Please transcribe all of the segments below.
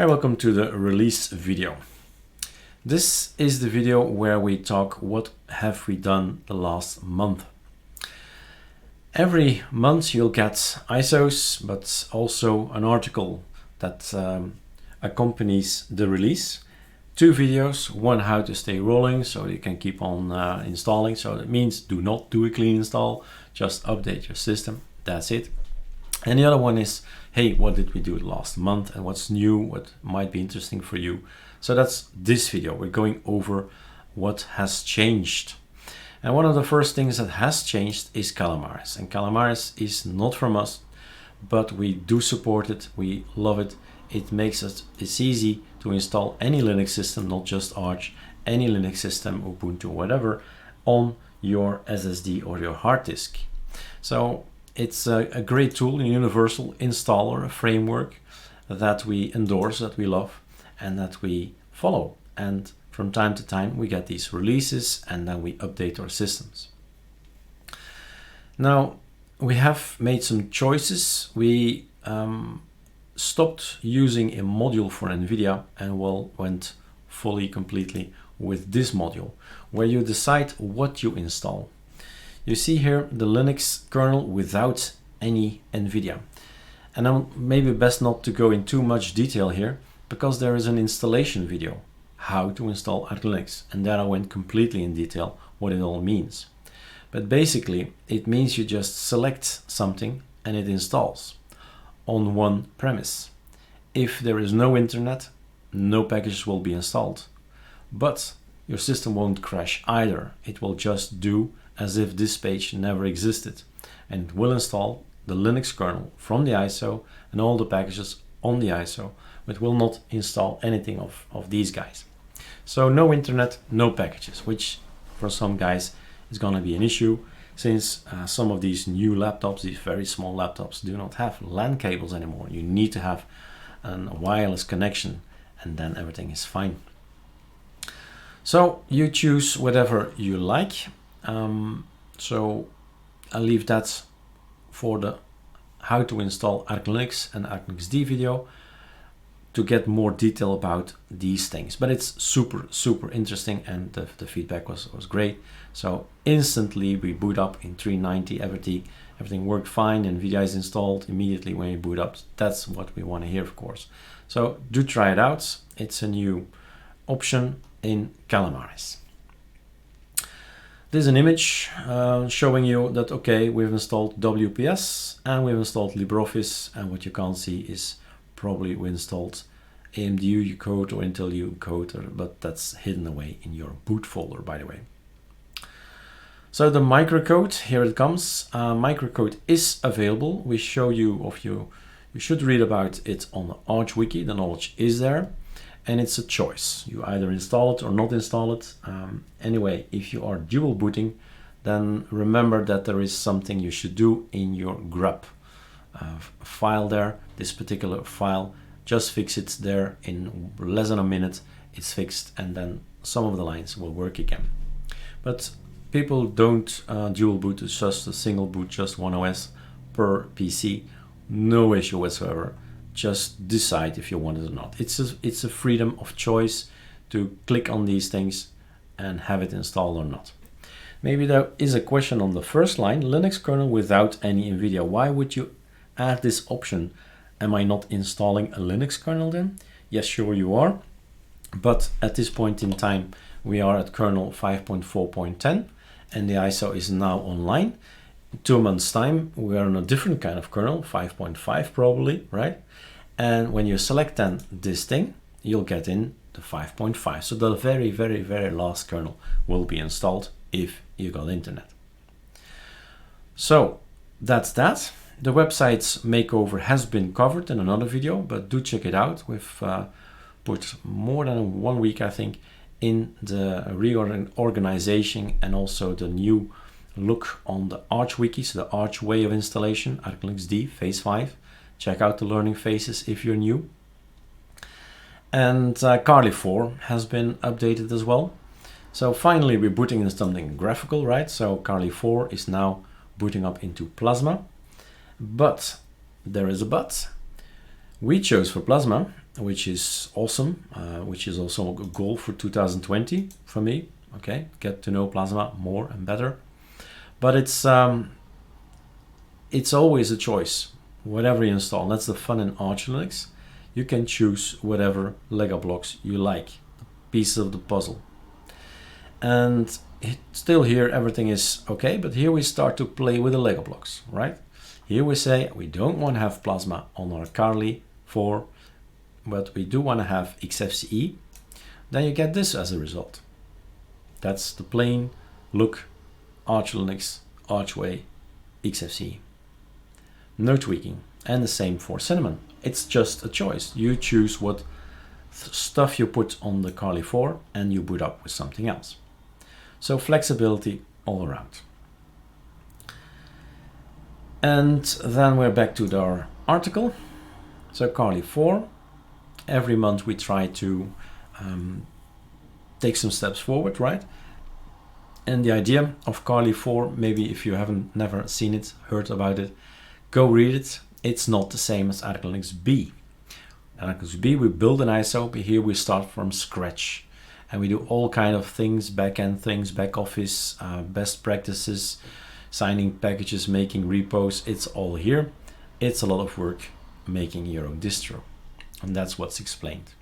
Hi, welcome to the release video. This is the video where we talk what have we done the last month. Every month you'll get ISOs, but also an article that accompanies the release. 2 videos, one how to stay rolling so you can keep on installing. So that means do not do a clean install, just update your system, that's it. And the other one is, hey, what did we do last month and what's new, what might be interesting for you. So that's this video. We're going over what has changed. And one of the first things that has changed is Calamares. And Calamares is not from us, but we do support it. We love it. It makes it's easy to install any Linux system, not just Arch, any Linux system, Ubuntu, whatever, on your SSD or your hard disk. So it's a great tool, a universal installer, a framework that we endorse, that we love, and that we follow. And from time to time, we get these releases and then we update our systems. Now, we have made some choices. We stopped using a module for NVIDIA and went fully, completely with this module, where you decide what you install. You see here the Linux kernel without any NVIDIA. And I'm maybe best not to go in too much detail here because there is an installation video, how to install ArcoLinux, and there I went completely in detail what it all means. But basically it means you just select something and it installs on one premise. If there is no internet, no packages will be installed. But your system won't crash either. It will just do as if this page never existed, and it will install the Linux kernel from the ISO and all the packages on the ISO, but will not install anything of these guys. So no internet, no packages, which for some guys is going to be an issue, since some of these new laptops, these very small laptops, do not have LAN cables anymore. You need to have a wireless connection and then everything is fine. So you choose whatever you like. So I'll leave that for the how to install ArcoLinux and ArcoLinux video to get more detail about these things. But it's super interesting, and the feedback was great. So instantly we boot up in 390, everything worked fine, and NVIDIA is installed immediately when you boot up. That's what we want to hear, of course. So do try it out. It's a new option in Calamares. There's an image showing you that, okay, we've installed WPS and we've installed LibreOffice, and what you can't see is probably we installed AMD code or Intel U code, but that's hidden away in your boot folder, by the way. So the microcode, here it comes. Microcode is available. We show you, you should read about it on the Arch Wiki. The knowledge is there. And it's a choice. You either install it or not install it. Anyway, if you are dual booting, then remember that there is something you should do in your grub file there. This particular file, just fix it there in less than a minute. It's fixed, and then some of the lines will work again. But people don't dual boot. It's just a single boot, just one OS per PC. No issue whatsoever. Just decide if you want it or not. It's a freedom of choice to click on these things and have it installed or not. Maybe there is a question on the first line, Linux kernel without any NVIDIA. Why would you add this option? Am I not installing a Linux kernel then? Yes, sure you are. But at this point in time, we are at kernel 5.4.10 and the ISO is now online. In 2 months time, we are on a different kind of kernel, 5.5 probably, right? And when you select then this thing, you'll get in the 5.5. So the very last kernel will be installed if you got internet. So that's that. The website's makeover has been covered in another video, but do check it out. We've put more than 1 week, I think, in the reorganization and also the new look on the Arch Wiki, so the Arch way of installation, ArcoLinux phase 5. Check out the learning phases if you're new. And Kali 4 has been updated as well. So finally we're booting into something graphical, right? So Kali 4 is now booting up into Plasma. But there is a but. We chose for Plasma which is awesome, which is also a goal for 2020 for me. Okay, get to know Plasma more and better. But it's always a choice, whatever you install. That's the fun in ArcoLinux. You can choose whatever Lego blocks you like, pieces of the puzzle. And still here everything is okay, but here we start to play with the Lego blocks, right? Here we say we don't want to have Plasma on our Kali 4, but we do want to have XFCE. Then you get this as a result. That's the plain look ArcoLinux Archway XFCE. No tweaking. And the same for Cinnamon. It's just a choice. You choose what stuff you put on the Kali 4 and you boot up with something else. So flexibility all around. And then we're back to our article. So Kali 4, every month we try to take some steps forward, right? And the idea of Kali 4, maybe if you haven't never seen it, heard about it, go read it. It's not the same as ArcoLinux B. ArcoLinux B, we build an ISO, but here we start from scratch. And we do all kind of things, back-end things, back office, best practices, signing packages, making repos. It's all here. It's a lot of work making your own distro. And that's what's explained.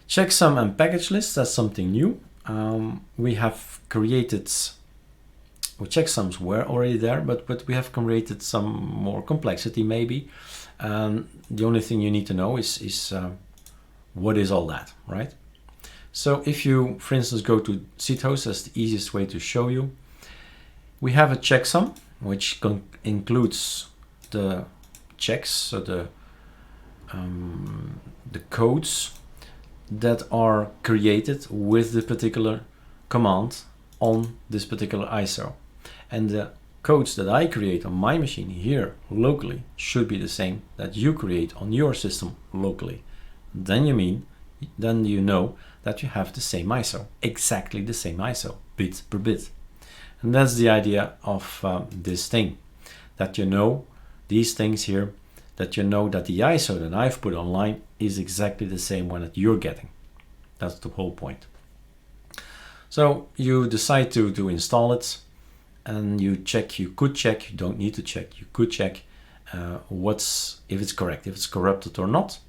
Checksum and package lists, that's something new. We have created, well, checksums were already there, but we have created some more complexity maybe. The only thing you need to know is what is all that, right? So if you, for instance, go to seathost, that's the easiest way to show you. We have a checksum, which includes the checks, so the codes that are created with the particular command on this particular ISO. And the codes that I create on my machine here locally should be the same that you create on your system locally. Then you know that you have the same ISO, exactly the same ISO, bit per bit. And that's the idea of this thing, that you know these things here, that you know that the ISO that I've put online is exactly the same one that you're getting. That's the whole point. So you decide to install it, and you check, you could check, you don't need to check, you could check if it's correct, if it's corrupted or not.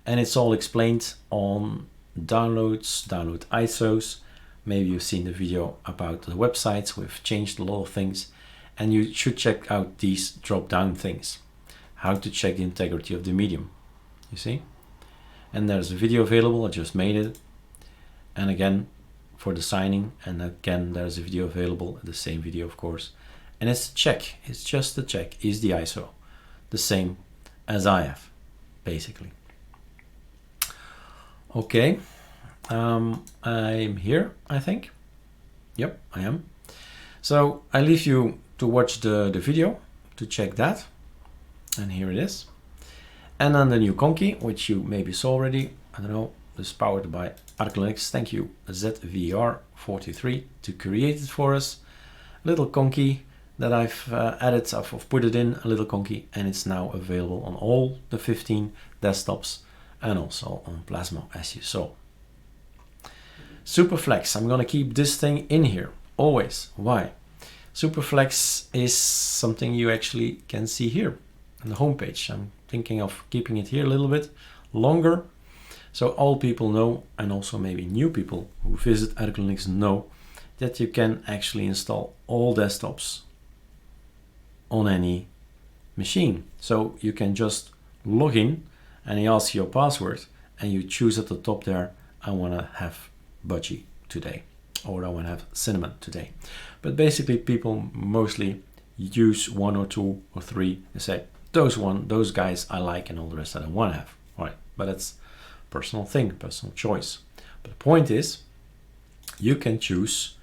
And it's all explained on downloads, download ISOs. Maybe you've seen the video about the websites. We've changed a lot of things, and you should check out these drop-down things. How to check the integrity of the medium, you see? And there's a video available, I just made it. And again, for the signing, and again, there's a video available, the same video, of course. And it's a check, it's just a check. Is the ISO the same as I have, basically? Okay, I'm here, I think. Yep, I am. So I leave you to watch the video to check that. And here it is. And then the new conky, which you maybe saw already. I don't know, this is powered by ArcoLinux. Thank you, ZVR43, to create it for us. Little conky that I've added, I've put it in, a little conky, and it's now available on all the 15 desktops and also on Plasma, as you saw. Superflex, I'm gonna keep this thing in here, always. Why? Superflex is something you actually can see here on the homepage. I'm thinking of keeping it here a little bit longer, so all people know, and also maybe new people who visit ArcoLinux know, that you can actually install all desktops on any machine. So you can just log in, and he asks your password, and you choose at the top there, I want to have Budgie today, or I want to have Cinnamon today. But basically people mostly use one or two or three and say, those guys I like, and all the rest I don't want to have. All right, but it's personal thing, personal choice. But the point is, you can choose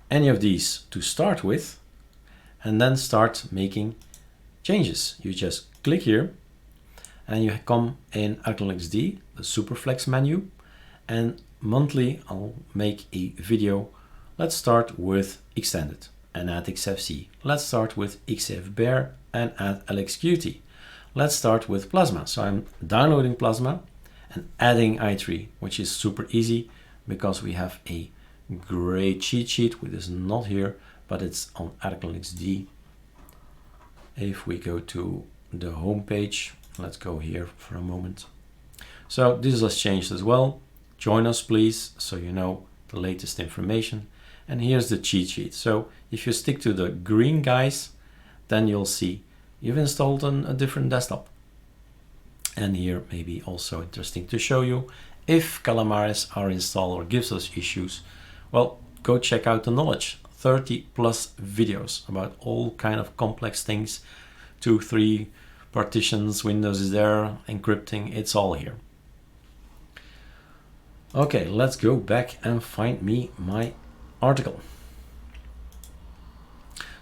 any of these to start with, and then start making changes. You just click here, and you come in ArcoLinux D, the Superflex menu, and monthly I'll make a video. Let's start with extended and add XFC. Let's start with XFBear and add LXQt. let's start with Plasma. So I'm downloading Plasma and adding i3, which is super easy because we have a great cheat sheet, which is not here, but it's on ArcoLinux D. If we go to the home page, let's go here for a moment. So this has changed as well. Join us please, so you know the latest information. And here's the cheat sheet. So if you stick to the green guys, then you'll see you've installed a different desktop. And here maybe also interesting to show you, if Calamares are installed or gives us issues, well, go check out the knowledge. 30 plus videos about all kind of complex things, 2, 3 partitions, Windows is there, encrypting, it's all here. Okay, let's go back and find me my article.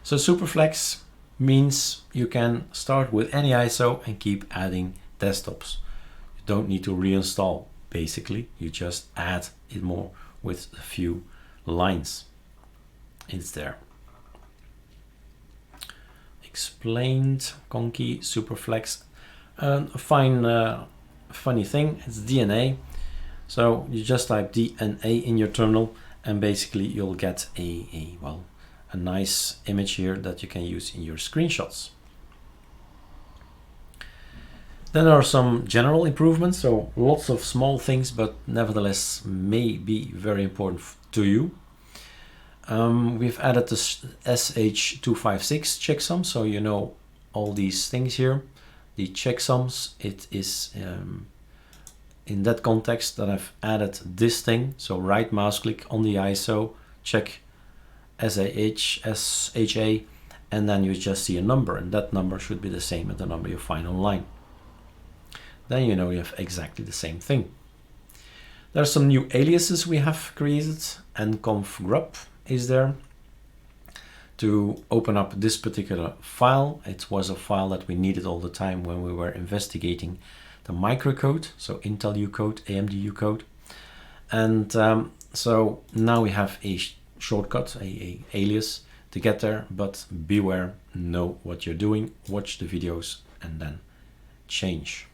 So Superflex means you can start with any ISO and keep adding desktops. You don't need to reinstall, basically, you just add it more with a few lines. It's there. Explained, Conky, Superflex. A fine, funny thing, it's DNA. So you just type DNA in your terminal and basically you'll get a nice image here that you can use in your screenshots. Then there are some general improvements, so lots of small things, but nevertheless may be very important to you. We've added the SH256 checksum, so you know all these things here. The checksums, it is in that context that I've added this thing. So right mouse click on the ISO, check SHA, and then you just see a number, and that number should be the same as the number you find online. Then you know you have exactly the same thing. There are some new aliases we have created, and conf-grub is there to open up this particular file. It was a file that we needed all the time when we were investigating the microcode, so Intel U code, AMD U code. And so now we have a shortcut, a alias to get there, but beware, know what you're doing, watch the videos and then change.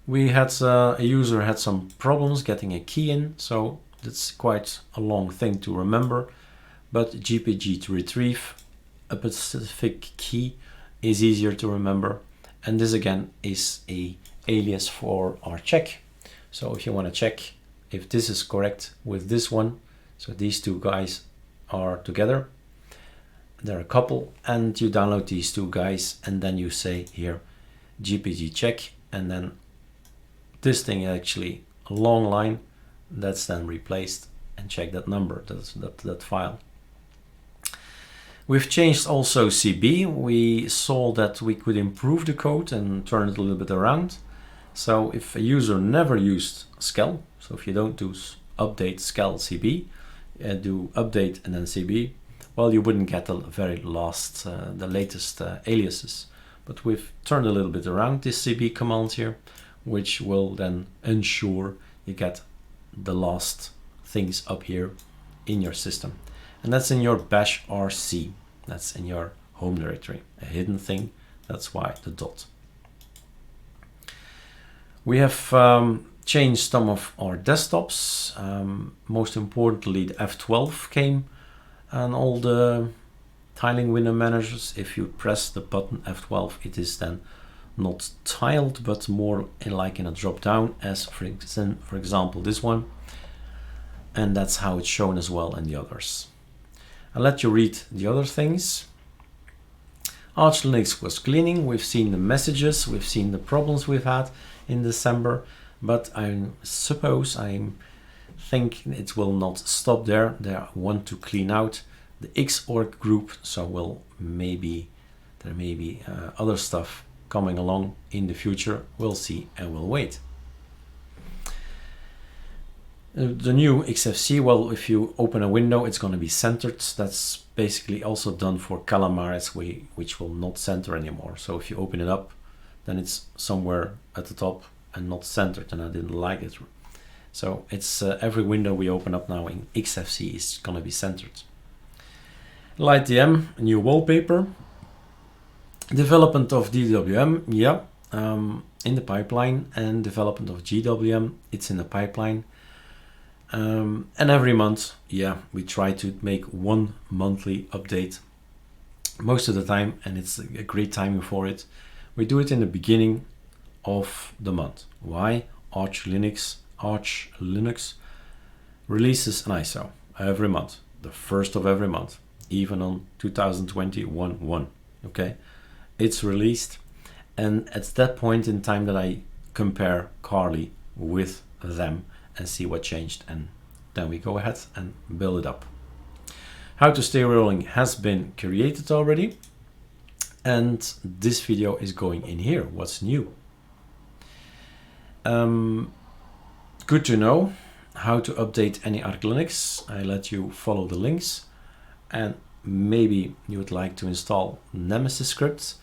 We had a user had some problems getting a key in, so that's quite a long thing to remember, but GPG to retrieve a specific key is easier to remember. And this again is a alias for our check. So if you want to check if this is correct with this one, so these two guys are together, they're a couple, and you download these two guys and then you say here GPG check, and then this thing is actually a long line that's then replaced, and check that number, that file. We've changed also CB. We saw that we could improve the code and turn it a little bit around. So if a user never used Skel, so if you don't do update Skel CB, do update and then CB, well, you wouldn't get the very last, the latest aliases. But we've turned a little bit around this CB command here, which will then ensure you get the last things up here in your system. And that's in your bash RC. That's in your home directory, a hidden thing. That's why the dot. We have changed some of our desktops. Most importantly, the F12 came, and all the tiling window managers, if you press the button F12, it is then not tiled, but more like in a drop down, as for example this one. And that's how it's shown as well in the others. I'll let you read the other things. ArcoLinux was cleaning. We've seen the messages, we've seen the problems we've had in December, but I think it will not stop there. They want to clean out the Xorg group, so there may be other stuff coming along in the future. We'll see and we'll wait. The new XFC, well, if you open a window, it's going to be centered. That's basically also done for Calamares, which will not center anymore. So if you open it up, then it's somewhere at the top and not centered, and I didn't like it. So it's every window we open up now in XFC is going to be centered. LightDM, a new wallpaper. Development of DWM, yeah, in the pipeline, and development of GWM, it's in the pipeline. And every month, yeah, we try to make one monthly update most of the time, and it's a great timing for it. We do it in the beginning of the month. Why? ArcoLinux releases an ISO every month, the first of every month, even on 2021. Okay, it's released, and at that point in time that I compare Carly with them and see what changed, and then we go ahead and build it up. How to stay rolling has been created already, and this video is going in here. What's new? Good to know how to update any ArcoLinux. I let you follow the links, and maybe you would like to install Nemesis scripts.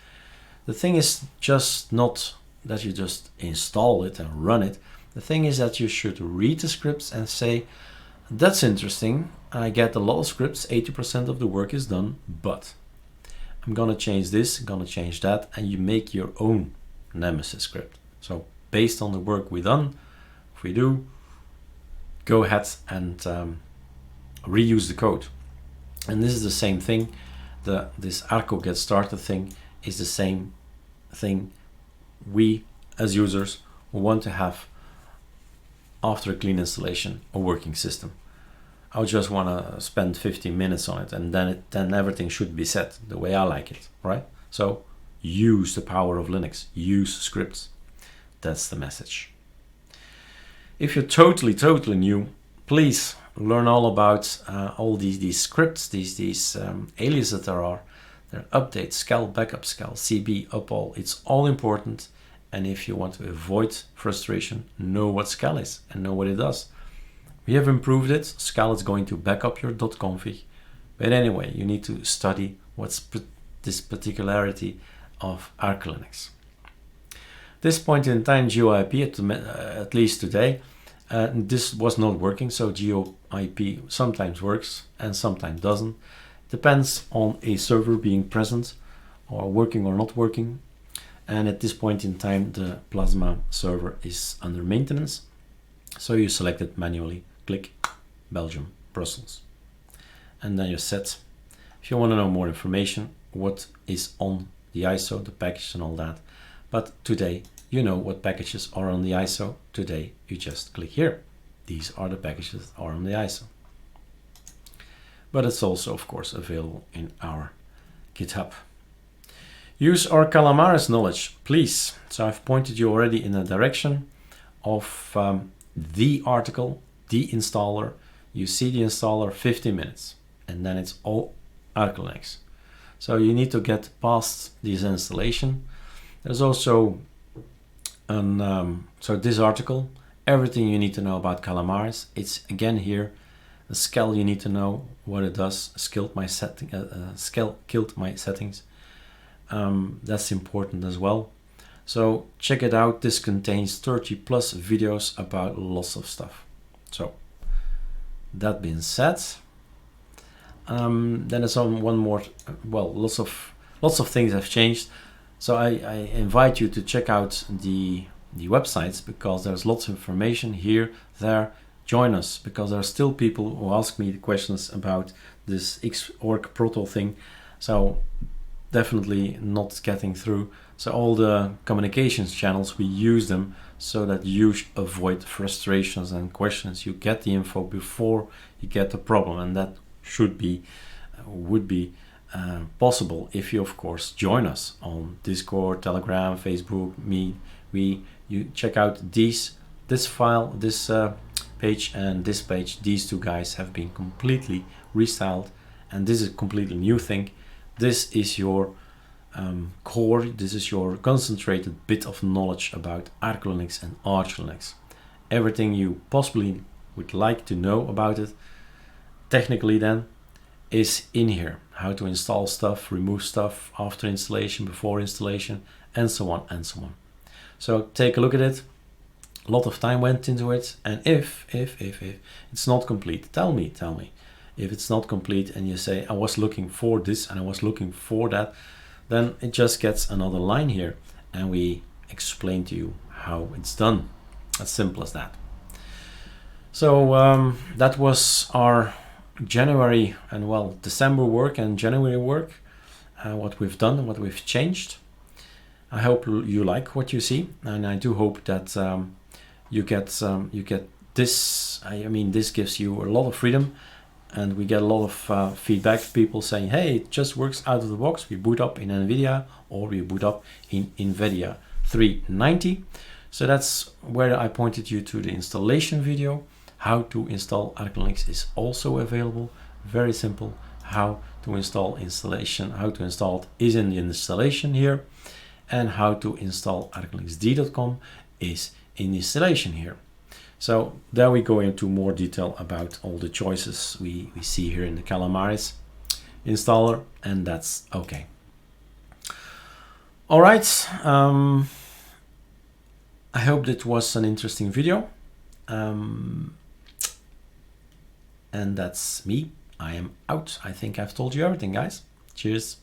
The thing is just not that you just install it and run it. The thing is that you should read the scripts and say, that's interesting, I get a lot of scripts, 80% of the work is done, but I'm gonna change this, I'm gonna change that, and you make your own Nemesis script. So based on the work we done, if we do, go ahead and reuse the code. And this is the same thing. This Arco get started thing is the same thing we as users want to have after a clean installation, a working system. I just want to spend 15 minutes on it, and then everything should be set the way I like it, right? So use the power of Linux, use scripts. That's the message. If you're totally new, please learn all about all these scripts, these aliases that there are. There are updates, scal, backup, scal, CB, upall. It's all important. And if you want to avoid frustration, know what scal is and know what it does. We have improved it. Scal is going to back up your .config. But anyway, you need to study what's this particularity of ArcoLinux. This point in time, GeoIP, at least today, this was not working. So GeoIP sometimes works and sometimes doesn't. Depends on a server being present or working or not working. And at this point in time, the Plasma server is under maintenance. So you select it manually, click Belgium, Brussels. And then you're set. If you want to know more information, what is on the ISO, the package and all that. But today, you know what packages are on the ISO. Today, you just click here. These are the packages that are on the ISO. But it's also, of course, available in our GitHub. Use our Calamares knowledge, please. So I've pointed you already in the direction of the article, the installer. You see the installer 15 minutes, and then it's all ArcoLinux. So you need to get past this installation. There's also so this article, everything you need to know about Calamares. It's again here. The scal you need to know what it does. Scal killed my settings. That's important as well. So check it out. This contains 30 plus videos about lots of stuff. So that being said, then there's one more. Well, lots of things have changed. So I invite you to check out the websites, because there's lots of information here, there. Join us, because there are still people who ask me the questions about this Xorg Proto thing. So definitely not getting through. So all the communications channels, we use them so that you avoid frustrations and questions. You get the info before you get the problem, and that would be possible if you, of course, join us on Discord, Telegram, Facebook, you check out this file, this page and this page. These two guys have been completely restyled, and this is a completely new thing. This is your core, this is your concentrated bit of knowledge about ArcoLinux and ArchLinux. Everything you possibly would like to know about it, technically then, is in here. How to install stuff, remove stuff after installation, before installation, and so on and so on. So take a look at it. A lot of time went into it, and if it's not complete, tell me. If it's not complete and you say, I was looking for this and I was looking for that, then it just gets another line here, and we explain to you how it's done. As simple as that. So that was our January and, well, December work and January work, what we've done and what we've changed. I hope you like what you see, and I do hope that you get this. I mean, this gives you a lot of freedom, and we get a lot of feedback. People saying, "Hey, it just works out of the box. We boot up in NVIDIA or we boot up in NVIDIA 390." So that's where I pointed you to the installation video. How to install ArcoLinux is also available. Very simple. How to install how to install it is in the installation here. And how to install ArcoLinux.com is in the installation here. So there we go into more detail about all the choices we see here in the Calamares installer, and that's okay. All right. I hope that was an interesting video. And that's me. I am out. I think I've told you everything, guys. Cheers.